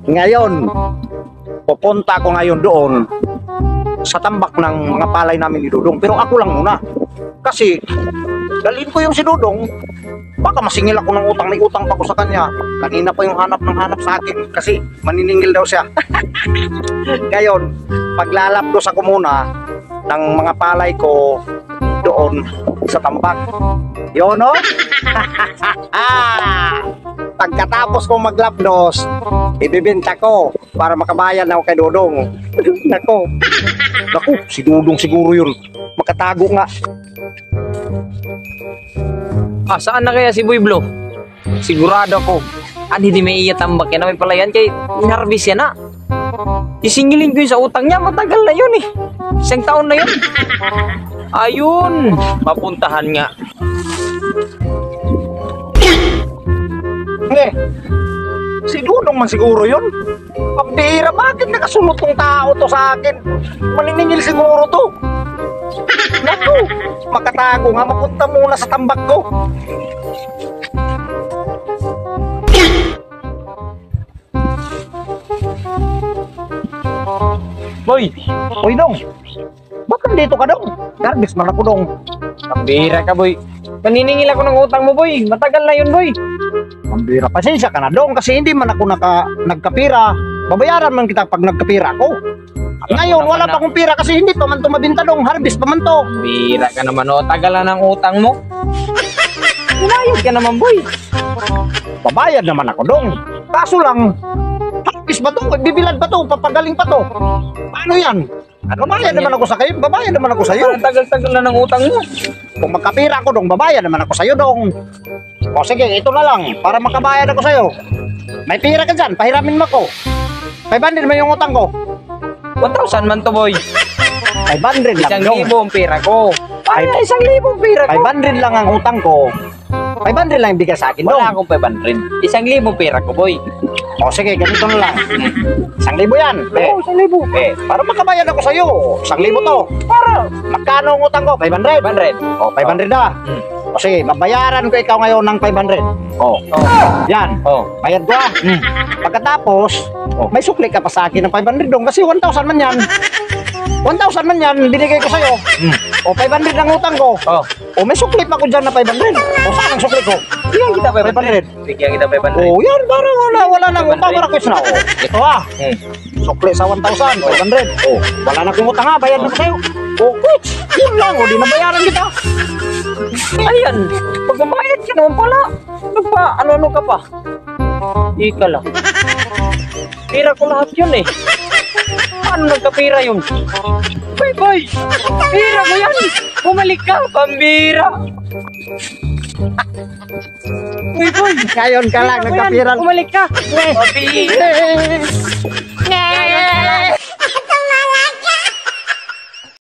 Ngayon, pupunta ako ngayon doon sa tambak ng mga palay namin ni Dudong. Pero ako lang muna. Kasi, dalhin ko yung si Dudong. Baka masingil ako ng utang. May utang pa ko sa kanya. Kanina pa yung hanap ng hanap sa akin. Kasi, maniningil daw siya. Ngayon, paglalapdos ako muna ng mga palay ko doon sa tambak. Yun, no? Pagkatapos ko maglapdos, ibibenta ko para makabayan ako kay Dudong. Nako, si Dudong siguro yun. Makatago nga. Saan na kaya si Boy Blo? Sigurado ako. Hindi may iya tambak yan. May palayan kay inarbis yan na. Isingilin ko yun sa utang niya. Matagal na yun eh. Isang taon na yun. Ayun. Mapuntahan nga. Si Dudong man siguro yun. Pambira, bakit nakasunod tong tao to sa akin? Maniningil siguro to. Naku, makatago nga, mapunta muna sa tambak ko. Boy! Uy, Dong, bakit dito ka, Dong? Garbis man ako, Dong. Pambira ka, Boy. Paniningil ako ng utang mo, Boy. Matagal na yun, Boy. Pambira, pasensya ka na, Dong, kasi hindi man ako nagkapira. Babayaran man kita pag nagkapira ako. Ngayon, wala pa akong pira kasi hindi pa man ito mabinta, Dong. Harvest pa man to. Pambira ka naman, o. Tagal na ng utang mo. Hinayos ka naman, Boy. Babayad naman ako, Dong. Kaso lang, harvest ba to? Bibilad pa to? Papagaling pa to? Paano yan? Babayad naman ako sa kayo. Babayad naman ako sa iyo. Tagal-tagal na ng utang mo. Kung magkapira ako, Dong, babayad naman ako sa iyo, Dong. O sige, ito na lang para makabayad ako sa iyo. May pira ka dyan, pahiramin mo ko. 500 mo yung utang ko. 1,000 man to, Boy. 500 lang, Dong. 1,000 ang pira ko. Ay, 1,000 ang pira ko. 500 lang ang utang ko. 500 lang yung bigay sa akin, Dong. Wala akong 500. 1,000 pira ko, Boy. O sige, ganito na lang. 1,000 yan. Oo, 1,000. Para makabayad ako sa iyo. 1,000 to. Para. Magkano ang utang ko? 500. 500. O, 500 na. O sige, babayaran ko ikaw ngayon ng 500. O, yan. Oh. Bayad ko ah. Pagkatapos, may sukli ka pa sa akin ng 500, Dong. Kasi 1,000 man yan. 1,000 man yan, binigay ko sa'yo. O, 500 ang utang ko. Oh. O, may sukli pa ko dyan na 500. O, saan ang sukli ko? Bigyan kita 500. 500. Bigyan kita 500. O, yan, parang wala nang utang. Para quiz na. O, ito ah. Sukli sa 1,000, 500. O, wala na kong utang ha, bayad na ko sa'yo. O, quiz. Yun lang, o, di nabayaran kita. Ayan. Pag mamayad ka naman pala. Ano ka pa? Ika lang. Pira ko lahat yun eh. Paano nagkapira yun? Boy! Pira mo yan! Bumalik ka! Pambira! Boy! Ngayon ka lang, nagkapira. Bumalik ka! Pambira! Ngayon ka lang!